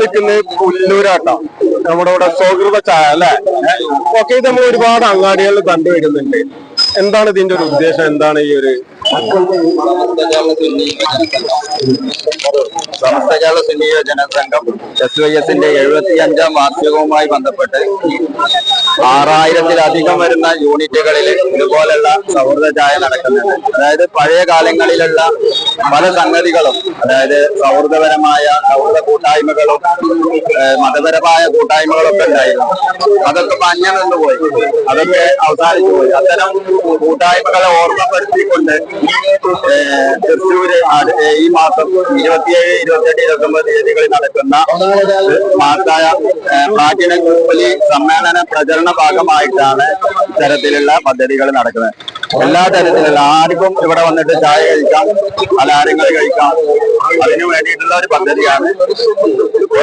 നിൽക്കുന്നത് പുല്ലൂരാട്ടോ, നമ്മുടെ ഇവിടെ സൗഹൃദ ചായ അല്ലെ. ഓക്കെ, ഇത് നമ്മൾ ഒരുപാട് അങ്ങാടികളിൽ കണ്ടുവരുന്നുണ്ട്. എന്താണ് ഇതിന്റെ ഒരു ഉദ്ദേശം? എന്താണ് ഈ ഒരു സമസ്ത കേരള സുന്നി ജനസംഘം SYSന്റെ 75ാം വാർഷികവുമായി ബന്ധപ്പെട്ട് 6000-ത്തിലധികം വരുന്ന യൂണിറ്റുകളിൽ ഇതുപോലുള്ള സൗഹൃദ ചായ നടക്കുന്നുണ്ട്. അതായത് പഴയ കാലങ്ങളിലുള്ള പല സംഗതികളും, അതായത് സൗഹൃദപരമായ സൗഹൃദ കൂട്ടായ്മകളും മതപരമായ കൂട്ടായ്മകളൊക്കെ ഉണ്ടായിരുന്നു. അതൊക്കെ മഞ്ഞ നിന്ന് പോയി, അതൊക്കെ അവസാനിച്ചു പോയി. അത്തരം കൂട്ടായ്മകളെ ഓർമ്മപ്പെടുത്തിക്കൊണ്ട് തൃശ്ശൂര് ഈ മാസം 27, 28, 29 തീയതികളിൽ നടക്കുന്ന മഹത്തായ പ്ലാറ്റിനം ജൂബിലി സമ്മേളന പ്രചരണ ഭാഗമായിട്ടാണ് ഇത്തരത്തിലുള്ള പദ്ധതികൾ നടക്കുന്നത്. എല്ലാ തരത്തിലുള്ള ആർക്കും ഇവിടെ വന്നിട്ട് ചായ കഴിക്കാം, പലഹാരങ്ങൾ കഴിക്കാം. അതിനു വേണ്ടിയിട്ടുള്ള ഒരു പദ്ധതിയാണ്.